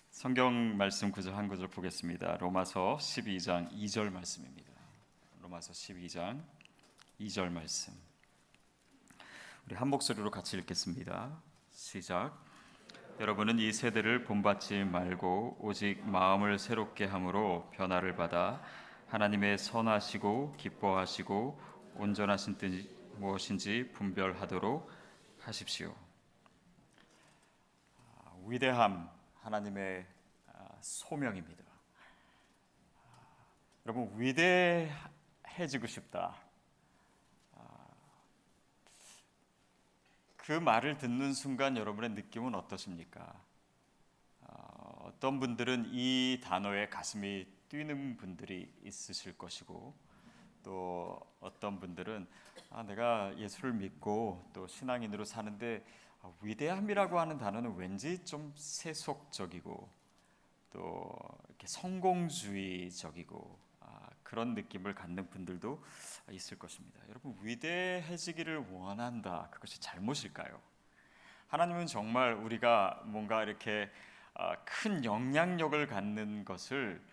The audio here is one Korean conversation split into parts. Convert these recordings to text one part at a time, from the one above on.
성경 말씀 구절 한 구절 보겠습니다. 로마서 12장 2절 말씀입니다. 로마서 12장 2절 말씀. 우리 한 목소리로 같이 읽겠습니다. 시작. 여러분은 이 세대를 본받지 말고 오직 마음을 새롭게 함으로 변화를 받아 하나님의 선하시고 기뻐하시고 온전하신 뜻이 무엇인지 분별하도록 하십시오. 위대함, 하나님의 소명입니다. 여러분, 위대해지고 싶다. 그 말을 듣는 순간 여러분의 느낌은 어떠십니까? 어떤 분들은 이 단어에 가슴이 뛰는 분들이 있으실 것이고, 또 어떤 분들은 내가 예수를 믿고 또 신앙인으로 사는데 위대함이라고 하는 단어는 왠지 좀 세속적이고 또 이렇게 성공주의적이고 그런 느낌을 갖는 분들도 있을 것입니다. 여러분, 위대해지기를 원한다. 그것이 잘못일까요? 하나님은 정말 우리가 뭔가 이렇게 큰 영향력을 갖는 것을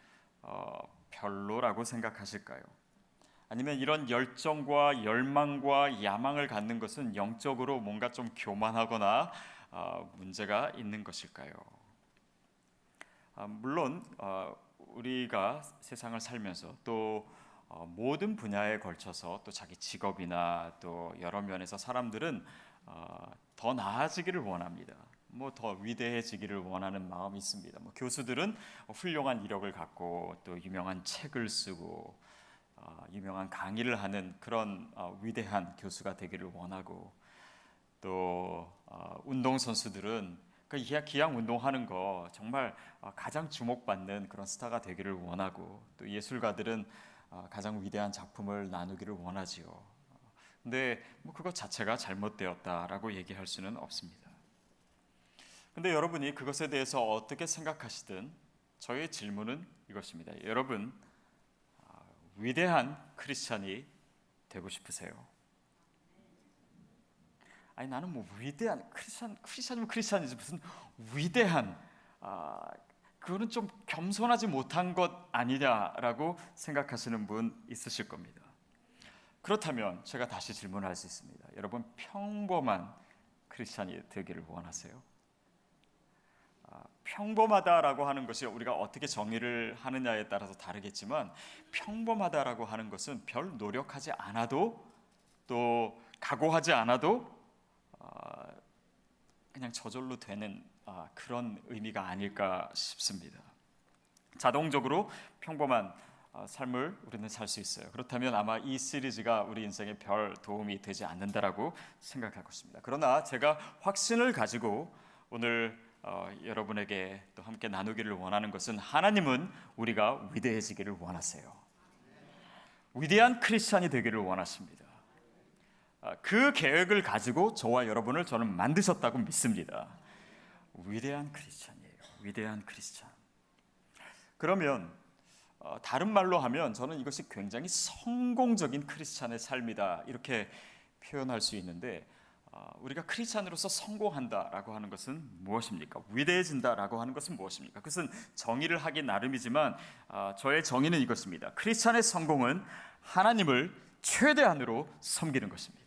별로라고 생각하실까요? 아니면 이런 열정과 열망과 야망을 갖는 것은 영적으로 뭔가 좀 교만하거나 문제가 있는 것일까요? 물론 우리가 세상을 살면서 또 모든 분야에 걸쳐서 또 자기 직업이나 또 여러 면에서 사람들은 더 나아지기를 원합니다. 뭐 더 위대해지기를 원하는 마음이 있습니다. 뭐 교수들은 훌륭한 이력을 갖고 또 유명한 책을 쓰고 유명한 강의를 하는 그런 위대한 교수가 되기를 원하고, 또 운동선수들은 기양 운동하는 거 정말 가장 주목받는 그런 스타가 되기를 원하고, 또 예술가들은 가장 위대한 작품을 나누기를 원하지요. 근데 뭐 그것 자체가 잘못되었다라고 얘기할 수는 없습니다. 근데 여러분이 그것에 대해서 어떻게 생각하시든 저의 질문은 이것입니다. 여러분, 위대한 크리스찬이 되고 싶으세요? 아니, 나는 뭐 위대한 크리스찬이면 크리스찬이지 무슨 위대한 그거는 좀 겸손하지 못한 것 아니냐라고 생각하시는 분 있으실 겁니다. 그렇다면 제가 다시 질문할 수 있습니다. 여러분, 평범한 크리스찬이 되기를 원하세요? 평범하다라고 하는 것이 우리가 어떻게 정의를 하느냐에 따라서 다르겠지만, 평범하다라고 하는 것은 별 노력하지 않아도 또 각오하지 않아도 그냥 저절로 되는 그런 의미가 아닐까 싶습니다. 자동적으로 평범한 삶을 우리는 살 수 있어요. 그렇다면 아마 이 시리즈가 우리 인생에 별 도움이 되지 않는다라고 생각하고 있습니다. 그러나 제가 확신을 가지고 오늘 여러분에게 또 함께 나누기를 원하는 것은, 하나님은 우리가 위대해지기를 원하세요. 위대한 크리스찬이 되기를 원하십니다. 그 계획을 가지고 저와 여러분을 저는 만드셨다고 믿습니다. 위대한 크리스찬이에요. 위대한 크리스찬. 그러면 다른 말로 하면 저는 이것이 굉장히 성공적인 크리스찬의 삶이다, 이렇게 표현할 수 있는데, 우리가 크리스찬으로서 성공한다라고 하는 것은 무엇입니까? 위대해진다라고 하는 것은 무엇입니까? 그것은 정의를 하기 나름이지만 저의 정의는 이것입니다. 크리스찬의 성공은 하나님을 최대한으로 섬기는 것입니다.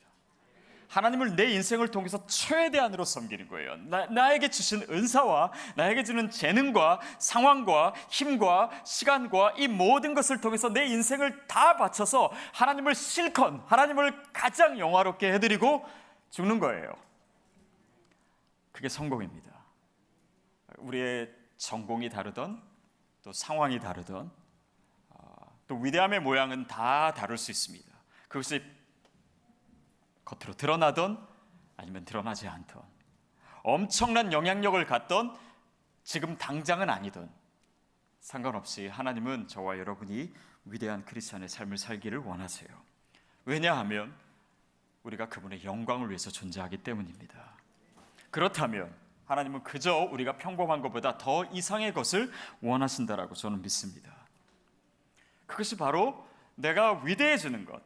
하나님을 내 인생을 통해서 최대한으로 섬기는 거예요. 나에게 주신 은사와 나에게 주는 재능과 상황과 힘과 시간과 이 모든 것을 통해서 내 인생을 다 바쳐서 하나님을 실컷, 하나님을 가장 영화롭게 해드리고 죽는 거예요. 그게 성공입니다. 우리의 전공이 다르던 또 상황이 다르던 또 위대함의 모양은 다 다를 수 있습니다. 그것이 겉으로 드러나던 아니면 드러나지 않던, 엄청난 영향력을 갖던 지금 당장은 아니던, 상관없이 하나님은 저와 여러분이 위대한 크리스찬의 삶을 살기를 원하세요. 왜냐하면 우리가 그분의 영광을 위해서 존재하기 때문입니다. 그렇다면 하나님은 그저 우리가 평범한 것보다 더 이상의 것을 원하신다라고 저는 믿습니다. 그것이 바로 내가 위대해지는 것.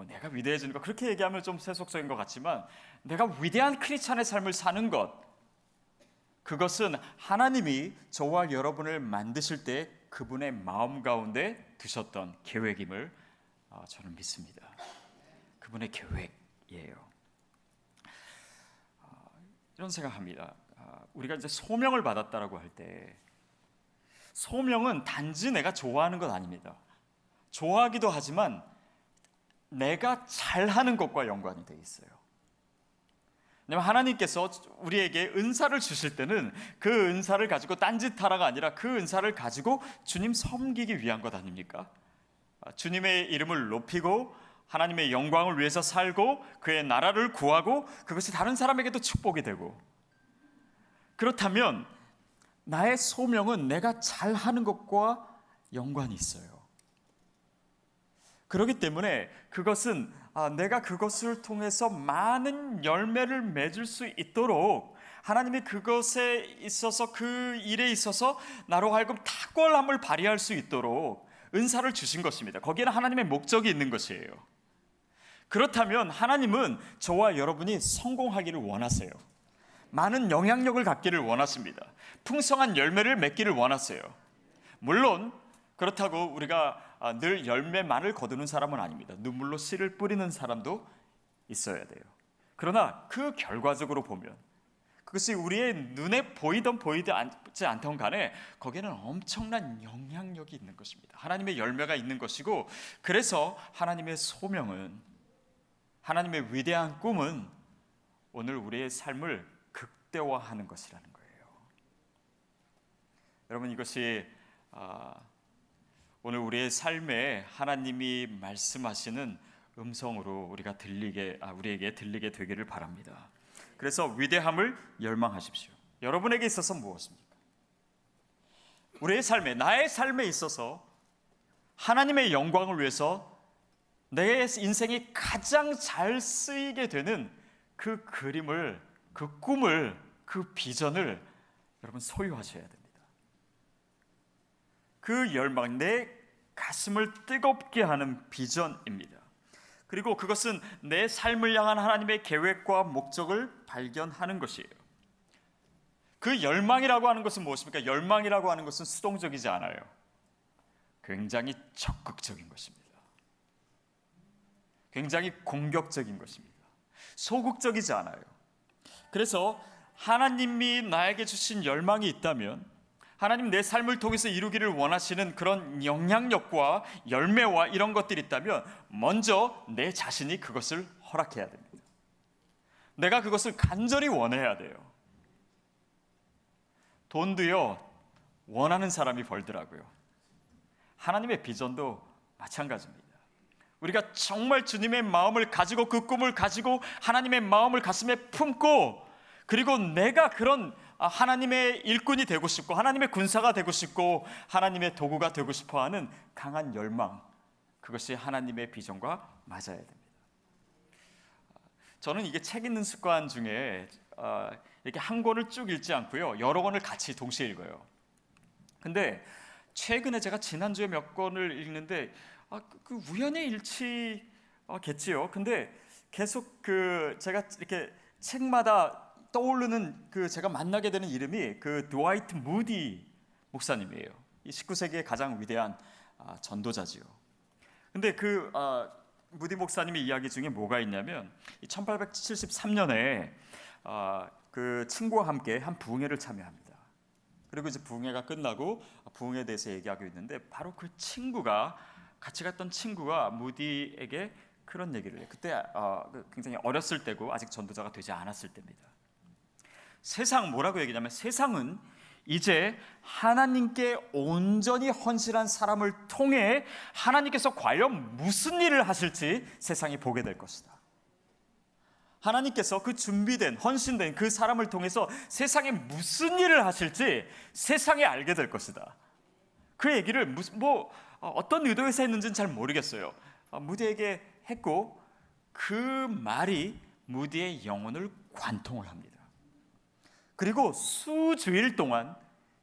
내가 위대해지는 것, 그렇게 얘기하면 좀 세속적인 것 같지만, 내가 위대한 크리스찬의 삶을 사는 것, 그것은 하나님이 저와 여러분을 만드실 때 그분의 마음 가운데 두셨던 계획임을 저는 믿습니다. 그분의 계획이에요. 이런 생각합니다. 우리가 이제 소명을 받았다라고 할 때 소명은 단지 내가 좋아하는 것 아닙니다. 좋아하기도 하지만 내가 잘하는 것과 연관이 되어 있어요. 왜냐하면 하나님께서 우리에게 은사를 주실 때는 그 은사를 가지고 딴짓하라가 아니라 그 은사를 가지고 주님 섬기기 위한 것 아닙니까? 주님의 이름을 높이고 하나님의 영광을 위해서 살고 그의 나라를 구하고 그것이 다른 사람에게도 축복이 되고, 그렇다면 나의 소명은 내가 잘하는 것과 연관이 있어요. 그렇기 때문에 그것은 내가 그것을 통해서 많은 열매를 맺을 수 있도록 하나님이 그것에 있어서 그 일에 있어서 나로 하여금 탁월함을 발휘할 수 있도록 은사를 주신 것입니다. 거기에는 하나님의 목적이 있는 것이에요. 그렇다면 하나님은 저와 여러분이 성공하기를 원하세요. 많은 영향력을 갖기를 원하십니다. 풍성한 열매를 맺기를 원하세요. 물론 그렇다고 우리가 늘 열매만을 거두는 사람은 아닙니다. 눈물로 씨를 뿌리는 사람도 있어야 돼요. 그러나 그 결과적으로 보면 그것이 우리의 눈에 보이든 보이지 않던 간에 거기에는 엄청난 영향력이 있는 것입니다. 하나님의 열매가 있는 것이고, 그래서 하나님의 소명은, 하나님의 위대한 꿈은 오늘 우리의 삶을 극대화하는 것이라는 거예요. 여러분, 이것이 오늘 우리의 삶에 하나님이 말씀하시는 음성으로 우리에게 들리게 되기를 바랍니다. 그래서 위대함을 열망하십시오. 여러분에게 있어서 무엇입니까? 우리의 삶에, 나의 삶에 있어서 하나님의 영광을 위해서 내 인생이 가장 잘 쓰이게 되는 그 그림을, 그 꿈을, 그 비전을 여러분 소유하셔야 됩니다. 그 열망, 내 가슴을 뜨겁게 하는 비전입니다. 그리고 그것은 내 삶을 향한 하나님의 계획과 목적을 발견하는 것이에요. 그 열망이라고 하는 것은 무엇입니까? 열망이라고 하는 것은 수동적이지 않아요. 굉장히 적극적인 것입니다. 굉장히 공격적인 것입니다. 소극적이지 않아요. 그래서 하나님이 나에게 주신 열망이 있다면, 하나님 내 삶을 통해서 이루기를 원하시는 그런 영향력과 열매와 이런 것들이 있다면 먼저 내 자신이 그것을 허락해야 됩니다. 내가 그것을 간절히 원해야 돼요. 돈도요, 원하는 사람이 벌더라고요. 하나님의 비전도 마찬가지입니다. 우리가 정말 주님의 마음을 가지고 그 꿈을 가지고 하나님의 마음을 가슴에 품고, 그리고 내가 그런 하나님의 일꾼이 되고 싶고 하나님의 군사가 되고 싶고 하나님의 도구가 되고 싶어하는 강한 열망, 그것이 하나님의 비전과 맞아야 됩니다. 저는 이게 책 읽는 습관 중에 이렇게 한 권을 쭉 읽지 않고요, 여러 권을 같이 동시에 읽어요. 근데 최근에 제가 지난주에 몇 권을 읽는데 그 우연의 일치겠지요. 근데 계속 제가 이렇게 책마다 떠오르는 제가 만나게 되는 이름이 드와이트 무디 목사님이에요. 이 19세기의 가장 위대한 전도자지요. 근데 무디 목사님의 이야기 중에 뭐가 있냐면 1873년에 그 친구와 함께 한 부흥회를 참여합니다. 그리고 이제 부흥회가 끝나고 부흥회에 대해서 얘기하고 있는데, 바로 그 친구가, 같이 갔던 친구가 무디에게 그런 얘기를 해요. 그때 굉장히 어렸을 때고 아직 전도자가 되지 않았을 때입니다. 뭐라고 얘기냐면, 세상은 이제 하나님께 온전히 헌신한 사람을 통해 하나님께서 과연 무슨 일을 하실지 세상이 보게 될 것이다. 하나님께서 그 준비된, 헌신된 그 사람을 통해서 세상에 무슨 일을 하실지 세상에 알게 될 것이다. 그 얘기를 어떤 의도에서 했는지는 잘 모르겠어요. 무디에게 했고, 그 말이 무디의 영혼을 관통을 합니다. 그리고 수주일 동안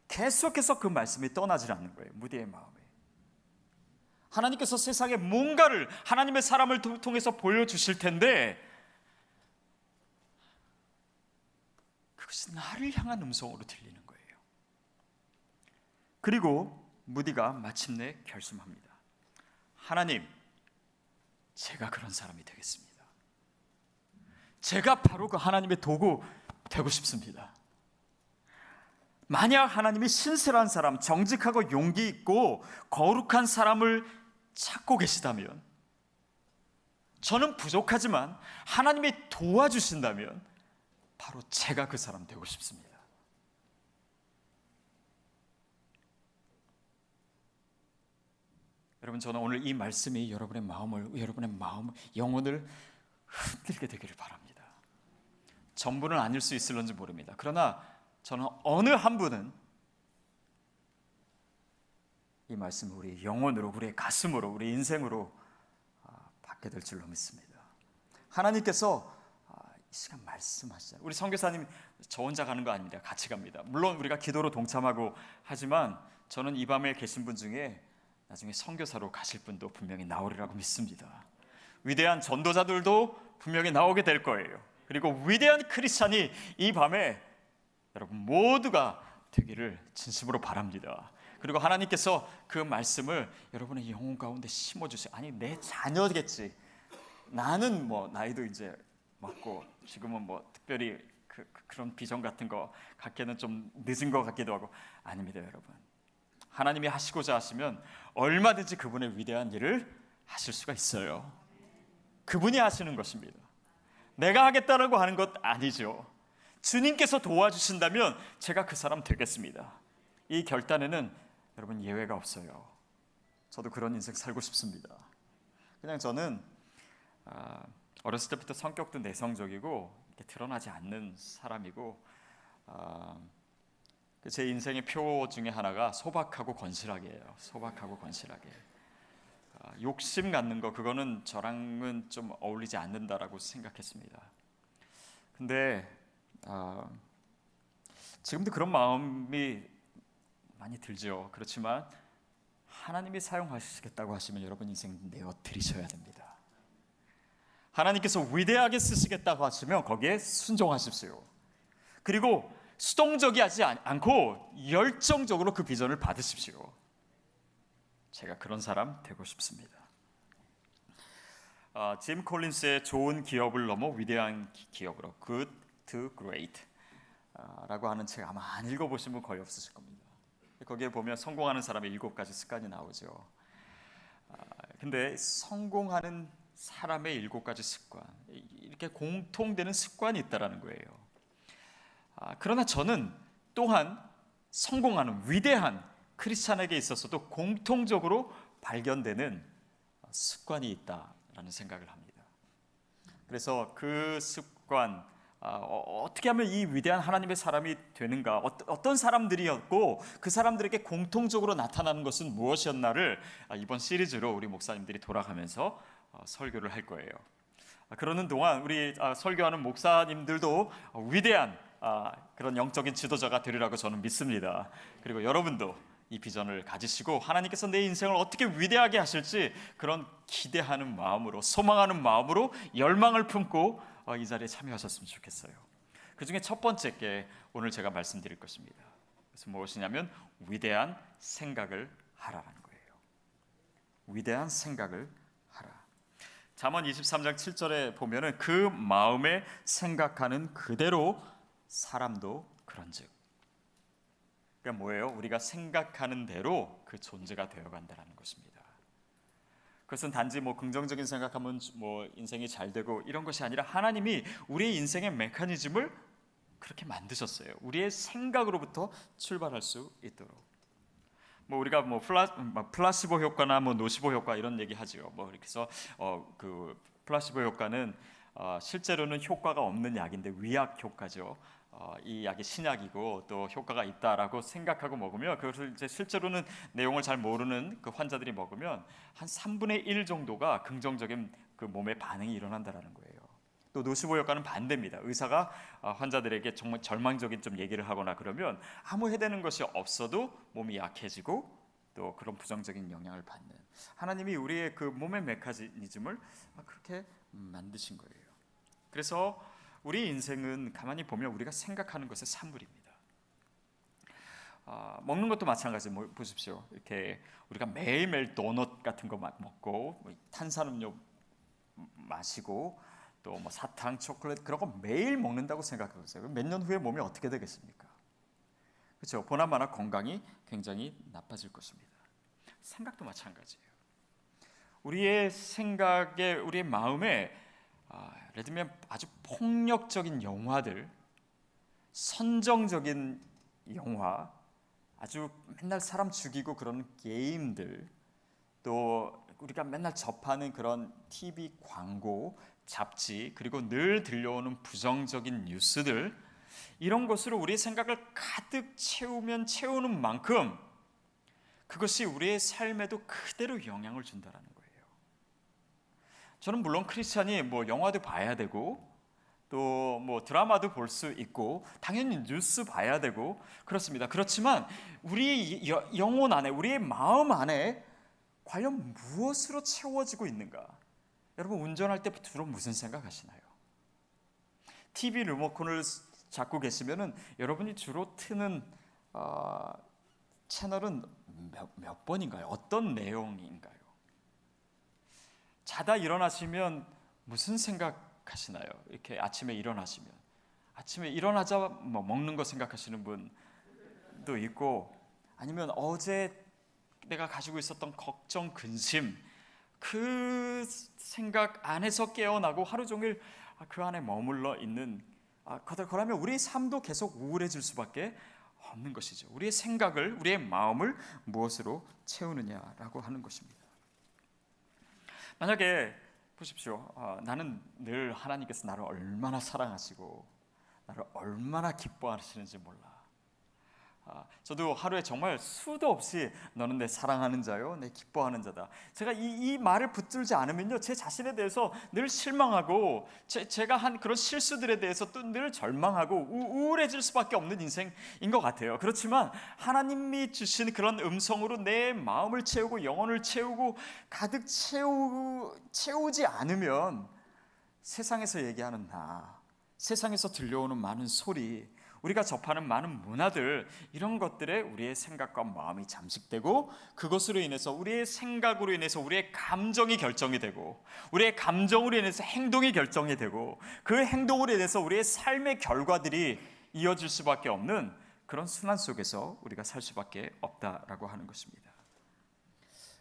계속해서 그 말씀이 떠나질 않는 거예요. 무디의 마음에 하나님께서 세상에 뭔가를, 하나님의 사람을 통해서 보여주실 텐데 그것이 나를 향한 음성으로 들리는 거예요. 그리고 무디가 마침내 결심합니다. 하나님, 제가 그런 사람이 되겠습니다. 제가 바로 그 하나님의 도구 되고 싶습니다. 만약 하나님이 신실한 사람, 정직하고 용기 있고 거룩한 사람을 찾고 계시다면, 저는 부족하지만 하나님이 도와주신다면 바로 제가 그 사람 되고 싶습니다. 여러분, 저는 오늘 이 말씀이 여러분의 마음을, 영혼을 흔들게 되기를 바랍니다. 전부는 아닐 수 있을런지 모릅니다. 그러나 저는 어느 한 분은 이 말씀을 우리의 영혼으로, 우리의 가슴으로, 우리 인생으로 받게 될 줄로 믿습니다. 하나님께서 이 시간 말씀하시잖아요. 우리 선교사님 저 혼자 가는 거 아닙니다. 같이 갑니다. 물론 우리가 기도로 동참하고 하지만 저는 이 밤에 계신 분 중에 나중에 선교사로 가실 분도 분명히 나오리라고 믿습니다. 위대한 전도자들도 분명히 나오게 될 거예요. 그리고 위대한 크리스찬이 이 밤에 여러분 모두가 되기를 진심으로 바랍니다. 그리고 하나님께서 그 말씀을 여러분의 영혼 가운데 심어주세요. 아니, 내 자녀겠지. 나는 뭐 나이도 이제 맞고 지금은 뭐 특별히 그런 비전 같은 거 갖기에는 좀 늦은 것 같기도 하고, 아닙니다. 여러분, 하나님이 하시고자 하시면 얼마든지 그분의 위대한 일을 하실 수가 있어요. 그분이 하시는 것입니다. 내가 하겠다라고 하는 것 아니죠. 주님께서 도와주신다면 제가 그 사람 되겠습니다. 이 결단에는 여러분 예외가 없어요. 저도 그런 인생 살고 싶습니다. 그냥 저는 어렸을 때부터 성격도 내성적이고 드러나지 않는 사람이고, 제 인생의 표 중에 하나가 소박하고 건실하게예요. 소박하고 건실하게. 욕심 갖는 거, 그거는 저랑은 좀 어울리지 않는다라고 생각했습니다. 근데 지금도 그런 마음이 많이 들죠. 그렇지만 하나님이 사용하시겠다고 하시면 여러분 인생 내어 드리셔야 됩니다. 하나님께서 위대하게 쓰시겠다고 하시면 거기에 순종하십시오. 그리고 수동적이지 않고 열정적으로 그 비전을 받으십시오. 제가 그런 사람 되고 싶습니다. 짐 콜린스의 좋은 기업을 넘어 위대한 기업으로, Good to Great 라고 하는 책 아마 안 읽어보신 분 거의 없으실 겁니다. 거기에 보면 성공하는 사람의 7가지 습관이 나오죠. 근데 성공하는 사람의 7가지 습관, 이렇게 공통되는 습관이 있다는 거예요. 그러나 저는 또한 성공하는 위대한 크리스찬에게 있어서도 공통적으로 발견되는 습관이 있다라는 생각을 합니다. 그래서 그 습관, 어떻게 하면 이 위대한 하나님의 사람이 되는가, 어떤 사람들이었고 그 사람들에게 공통적으로 나타나는 것은 무엇이었나를 이번 시리즈로 우리 목사님들이 돌아가면서 설교를 할 거예요. 그러는 동안 우리 설교하는 목사님들도 위대한 그런 영적인 지도자가 되리라고 저는 믿습니다. 그리고 여러분도 이 비전을 가지시고 하나님께서 내 인생을 어떻게 위대하게 하실지 그런 기대하는 마음으로, 소망하는 마음으로 열망을 품고 이 자리에 참여하셨으면 좋겠어요. 그 중에 첫 번째 게 오늘 제가 말씀드릴 것입니다. 그래서 무엇이냐면 위대한 생각을 하라라는 거예요. 위대한 생각을 하라. 잠언 23장 7절에 보면은 그 마음에 생각하는 그대로 사람도 그런즉. 그러니까 뭐예요? 우리가 생각하는 대로 그 존재가 되어간다는 것입니다. 그것은 단지 긍정적인 생각하면 인생이 잘 되고 이런 것이 아니라 하나님이 우리의 인생의 메커니즘을 그렇게 만드셨어요. 우리의 생각으로부터 출발할 수 있도록. 우리가 플라시보 효과나 노시보 효과 이런 얘기 하죠. 그래서 그 플라시보 효과는 실제로는 효과가 없는 약인데 위약 효과죠. 이 약이 신약이고 또 효과가 있다라고 생각하고 먹으면, 그것을 이제 실제로는 내용을 잘 모르는 그 환자들이 먹으면 한 3분의 1 정도가 긍정적인 그 몸의 반응이 일어난다라는 거예요. 또 노시보 효과는 반대입니다. 의사가 환자들에게 정말 절망적인 좀 얘기를 하거나 그러면 아무 해대는 것이 없어도 몸이 약해지고 또 그런 부정적인 영향을 받는, 하나님이 우리의 그 몸의 메커니즘을 그렇게 만드신 거예요. 그래서 우리 인생은 가만히 보면 우리가 생각하는 것의 산물입니다. 먹는 것도 마찬가지. 보십시오. 이렇게 우리가 매일매일 도넛 같은 거 먹고 탄산음료 마시고 또 사탕, 초콜릿 그런 거 매일 먹는다고 생각해보세요. 몇 년 후에 몸이 어떻게 되겠습니까? 그렇죠. 보나마나 건강이 굉장히 나빠질 것입니다. 생각도 마찬가지예요. 우리의 생각에, 우리의 마음에 예를 들면 아주 폭력적인 영화들, 선정적인 영화, 아주 맨날 사람 죽이고 그런 게임들, 또 우리가 맨날 접하는 그런 TV 광고, 잡지, 그리고 늘 들려오는 부정적인 뉴스들, 이런 것으로 우리의 생각을 가득 채우는 만큼 그것이 우리의 삶에도 그대로 영향을 준다는 거예요. 저는 물론 크리스찬이 영화도 봐야 되고 또 드라마도 볼 수 있고 당연히 뉴스 봐야 되고 그렇습니다. 그렇지만 우리의 영혼 안에, 우리의 마음 안에 과연 무엇으로 채워지고 있는가? 여러분 운전할 때 주로 무슨 생각하시나요? TV 리모컨을 잡고 계시면은 여러분이 주로 트는 채널은 몇 번인가요? 어떤 내용인가요? 자다 일어나시면 무슨 생각하시나요? 이렇게 아침에 일어나시면 아침에 일어나자 먹는 거 생각하시는 분도 있고, 아니면 어제 내가 가지고 있었던 걱정, 근심, 그 생각 안에서 깨어나고 하루 종일 그 안에 머물러 있는, 그러면 우리의 삶도 계속 우울해질 수밖에 없는 것이죠. 우리의 생각을, 우리의 마음을 무엇으로 채우느냐라고 하는 것입니다. 만약에 보십시오. 나는 늘 하나님께서 나를 얼마나 사랑하시고 나를 얼마나 기뻐하시는지 몰라. 저도 하루에 정말 수도 없이 너는 내 사랑하는 자요, 내 기뻐하는 자다. 제가 이 말을 붙들지 않으면요, 제 자신에 대해서 늘 실망하고 제가 한 그런 실수들에 대해서 또 늘 절망하고 우울해질 수밖에 없는 인생인 것 같아요. 그렇지만 하나님이 주신 그런 음성으로 내 마음을 채우고 영혼을 채우고 가득 채우지 않으면 세상에서 얘기하는 세상에서 들려오는 많은 소리, 우리가 접하는 많은 문화들, 이런 것들에 우리의 생각과 마음이 잠식되고 그것으로 인해서 우리의 생각으로 인해서 우리의 감정이 결정이 되고 우리의 감정으로 인해서 행동이 결정이 되고 그 행동으로 인해서 우리의 삶의 결과들이 이어질 수밖에 없는 그런 순환 속에서 우리가 살 수밖에 없다라고 하는 것입니다.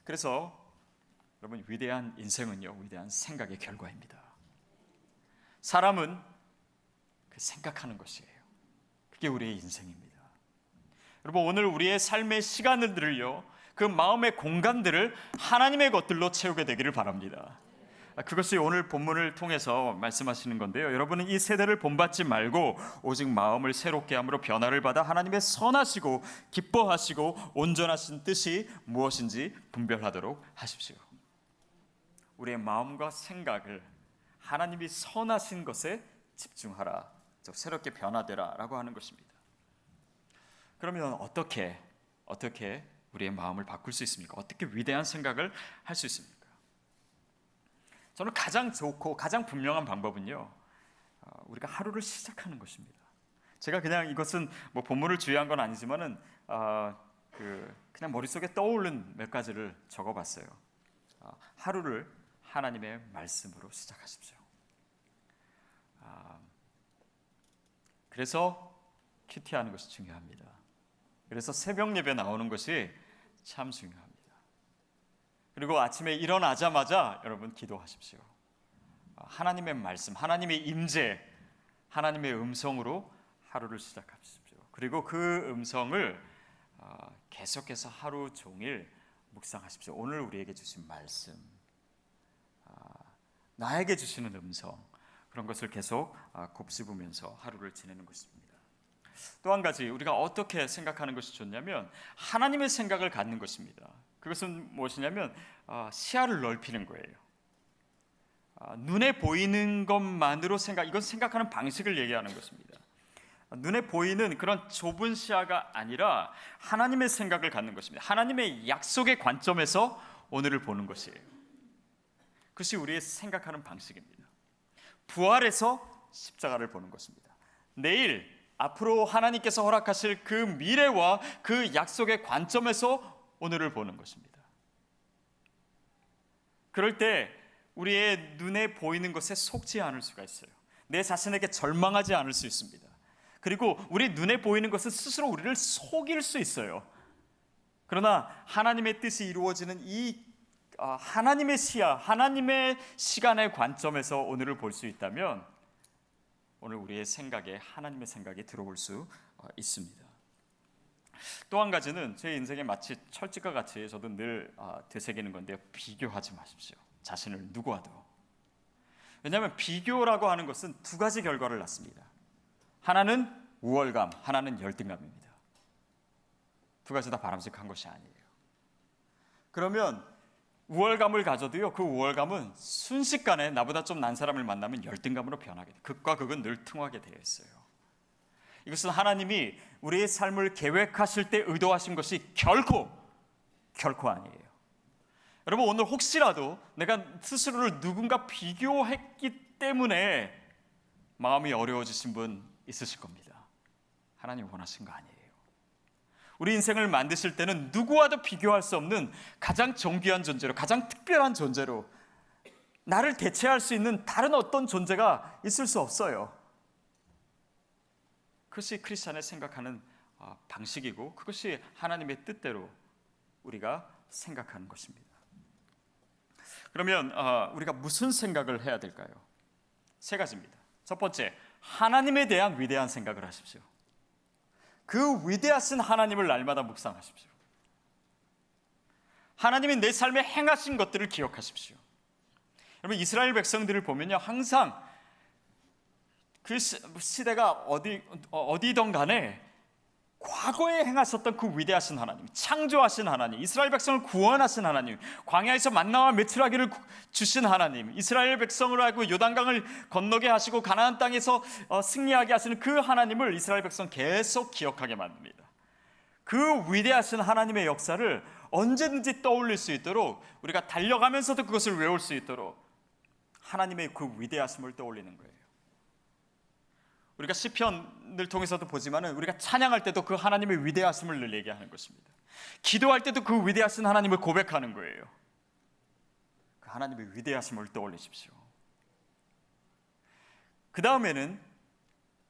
그래서 여러분, 위대한 인생은요, 위대한 생각의 결과입니다. 사람은 그 생각하는 것이에요. 그게 우리의 인생입니다. 여러분, 오늘 우리의 삶의 시간들을요, 그 마음의 공간들을 하나님의 것들로 채우게 되기를 바랍니다. 그것이 오늘 본문을 통해서 말씀하시는 건데요, 여러분은 이 세대를 본받지 말고 오직 마음을 새롭게 함으로 변화를 받아 하나님의 선하시고 기뻐하시고 온전하신 뜻이 무엇인지 분별하도록 하십시오. 우리의 마음과 생각을 하나님이 선하신 것에 집중하라, 새롭게 변화되라 라고 하는 것입니다. 그러면 어떻게 우리의 마음을 바꿀 수 있습니까? 어떻게 위대한 생각을 할 수 있습니까? 저는 가장 좋고 가장 분명한 방법은요, 우리가 하루를 시작하는 것입니다. 제가 그냥 이것은 본문을 주의한 건 아니지만은 그냥 머릿속에 떠오른 몇 가지를 적어봤어요. 하루를 하나님의 말씀으로 시작하십시오. 그래서 큐티하는 것이 중요합니다. 그래서 새벽 예배 나오는 것이 참 중요합니다. 그리고 아침에 일어나자마자 여러분 기도하십시오. 하나님의 말씀, 하나님의 임재, 하나님의 음성으로 하루를 시작하십시오. 그리고 그 음성을 계속해서 하루 종일 묵상하십시오. 오늘 우리에게 주신 말씀, 나에게 주시는 음성, 그런 것을 계속 곱씹으면서 하루를 지내는 것입니다. 또 한 가지 우리가 어떻게 생각하는 것이 좋냐면 하나님의 생각을 갖는 것입니다. 그것은 무엇이냐면 시야를 넓히는 거예요. 눈에 보이는 것만으로 이건 생각하는 방식을 얘기하는 것입니다. 눈에 보이는 그런 좁은 시야가 아니라 하나님의 생각을 갖는 것입니다. 하나님의 약속의 관점에서 오늘을 보는 것이에요. 그것이 우리의 생각하는 방식입니다. 부활해서 십자가를 보는 것입니다. 내일 앞으로 하나님께서 허락하실 그 미래와 그 약속의 관점에서 오늘을 보는 것입니다. 그럴 때 우리의 눈에 보이는 것에 속지 않을 수가 있어요. 내 자신에게 절망하지 않을 수 있습니다. 그리고 우리 눈에 보이는 것은 스스로 우리를 속일 수 있어요. 그러나 하나님의 뜻이 이루어지는 이 하나님의 시야, 하나님의 시간의 관점에서 오늘을 볼 수 있다면 오늘 우리의 생각에 하나님의 생각이 들어올 수 있습니다. 또 한 가지는 제 인생에 마치 철칙과 같이 저도 늘 되새기는 건데요. 비교하지 마십시오. 자신을 누구와도. 왜냐하면 비교라고 하는 것은 두 가지 결과를 낳습니다. 하나는 우월감, 하나는 열등감입니다. 두 가지 다 바람직한 것이 아니에요. 그러면 우월감을 가져도요, 그 우월감은 순식간에 나보다 좀 난 사람을 만나면 열등감으로 변하게 돼요. 극과 극은 늘 통하게 되어 있어요. 이것은 하나님이 우리의 삶을 계획하실 때 의도하신 것이 결코 아니에요. 여러분, 오늘 혹시라도 내가 스스로를 누군가 비교했기 때문에 마음이 어려워지신 분 있으실 겁니다. 하나님 원하신 거 아니에요. 우리 인생을 만드실 때는 누구와도 비교할 수 없는 가장 존귀한 존재로, 가장 특별한 존재로, 나를 대체할 수 있는 다른 어떤 존재가 있을 수 없어요. 그것이 크리스찬의 생각하는 방식이고, 그것이 하나님의 뜻대로 우리가 생각하는 것입니다. 그러면 우리가 무슨 생각을 해야 될까요? 세 가지입니다. 첫 번째, 하나님에 대한 위대한 생각을 하십시오. 그 위대하신 하나님을 날마다 묵상하십시오. 하나님이 내 삶에 행하신 것들을 기억하십시오. 여러분, 이스라엘 백성들을 보면요, 항상 그 시대가 어디든 간에 과거에 행하셨던 그 위대하신 하나님, 창조하신 하나님, 이스라엘 백성을 구원하신 하나님, 광야에서 만나와 메추라기를 주신 하나님, 이스라엘 백성을 하고 요단강을 건너게 하시고 가나안 땅에서 승리하게 하시는 그 하나님을 이스라엘 백성 계속 기억하게 만듭니다. 그 위대하신 하나님의 역사를 언제든지 떠올릴 수 있도록, 우리가 달려가면서도 그것을 외울 수 있도록 하나님의 그 위대하심을 떠올리는 거예요. 우리가 시편을 통해서도 보지만은 우리가 찬양할 때도 그 하나님의 위대하심을 늘 얘기하는 것입니다. 기도할 때도 그 위대하신 하나님을 고백하는 거예요. 그 하나님의 위대하심을 떠올리십시오. 그 다음에는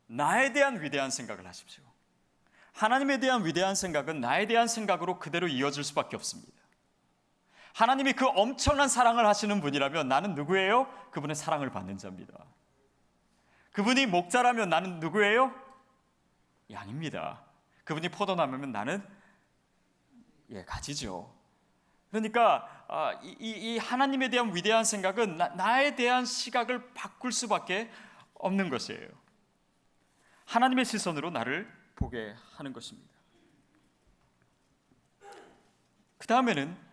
나에 대한 위대한 생각을 하십시오. 하나님에 대한 위대한 생각은 나에 대한 생각으로 그대로 이어질 수밖에 없습니다. 하나님이 그 엄청난 사랑을 하시는 분이라면 나는 누구예요? 그분의 사랑을 받는 자입니다. 그분이 목자라면 나는 누구예요? 양입니다. 그분이 포도나무면 나는 가지죠. 그러니까 이 하나님에 대한 위대한 생각은 나에 대한 시각을 바꿀 수밖에 없는 것이에요. 하나님의 시선으로 나를 보게 하는 것입니다. 그 다음에는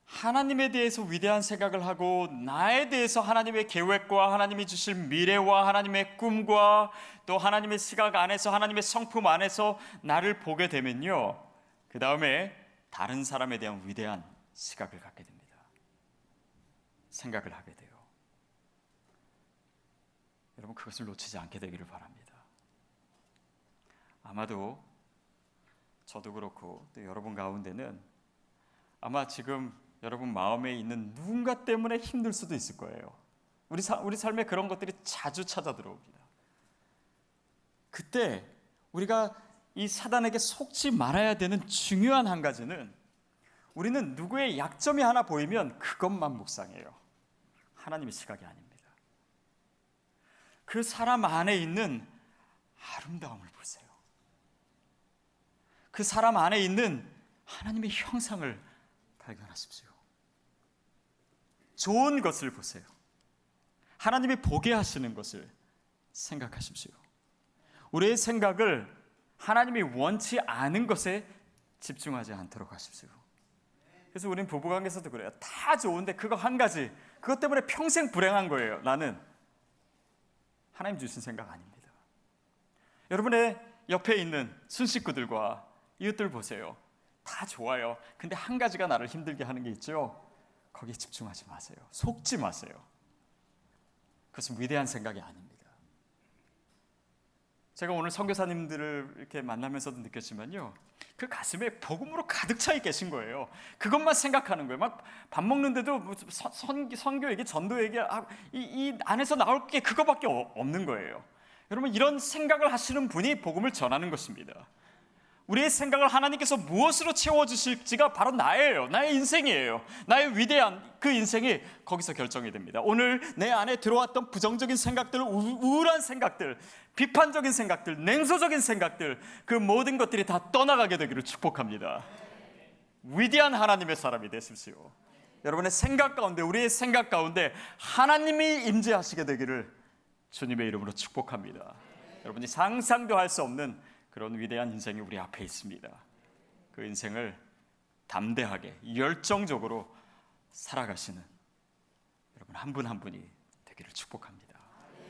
하나님에 대해서 위대한 생각을 하고 나에 대해서 하나님의 계획과 하나님이 주실 미래와 하나님의 꿈과 또 하나님의 시각 안에서, 하나님의 성품 안에서 나를 보게 되면요, 그 다음에 다른 사람에 대한 위대한 시각을 갖게 됩니다. 생각을 하게 돼요. 여러분, 그것을 놓치지 않게 되기를 바랍니다. 아마도 저도 그렇고 또 여러분 가운데는 아마 지금 여러분 마음에 있는 누군가 때문에 힘들 수도 있을 거예요. 우리 삶에 그런 것들이 자주 찾아 들어옵니다. 그때 우리가 이 사단에게 속지 말아야 되는 중요한 한 가지는, 우리는 누구의 약점이 하나 보이면 그것만 묵상해요. 하나님의 시각이 아닙니다. 그 사람 안에 있는 아름다움을 보세요. 그 사람 안에 있는 하나님의 형상을 발견하십시오. 좋은 것을 보세요. 하나님이 보게 하시는 것을 생각하십시오. 우리의 생각을 하나님이 원치 않은 것에 집중하지 않도록 하십시오. 그래서 우리는 부부관계에서도 그래요. 다 좋은데 그거 한 가지, 그것 때문에 평생 불행한 거예요. 나는 하나님 주신 생각 아닙니다. 여러분의 옆에 있는 순식구들과 이웃들 보세요. 다 좋아요. 근데 한 가지가 나를 힘들게 하는 게 있죠. 거기에 집중하지 마세요. 속지 마세요. 그것은 위대한 생각이 아닙니다. 제가 오늘 선교사님들을 이렇게 만나면서도 느꼈지만요, 그 가슴에 복음으로 가득 차 계신 거예요. 그것만 생각하는 거예요. 막 밥 먹는데도 선교 얘기, 전도 얘기, 이 안에서 나올 게 그거밖에 없는 거예요. 여러분, 이런 생각을 하시는 분이 복음을 전하는 것입니다. 우리의 생각을 하나님께서 무엇으로 채워주실지가 바로 나예요. 나의 인생이에요. 나의 위대한 그 인생이 거기서 결정이 됩니다. 오늘 내 안에 들어왔던 부정적인 생각들, 우울한 생각들, 비판적인 생각들, 냉소적인 생각들, 그 모든 것들이 다 떠나가게 되기를 축복합니다. 위대한 하나님의 사람이 되십시오. 여러분의 생각 가운데, 우리의 생각 가운데 하나님이 임재하시게 되기를 주님의 이름으로 축복합니다. 여러분이 상상도 할 수 없는 그런 위대한 인생이 우리 앞에 있습니다. 그 인생을 담대하게 열정적으로 살아가시는 여러분 한 분 한 분이 되기를 축복합니다.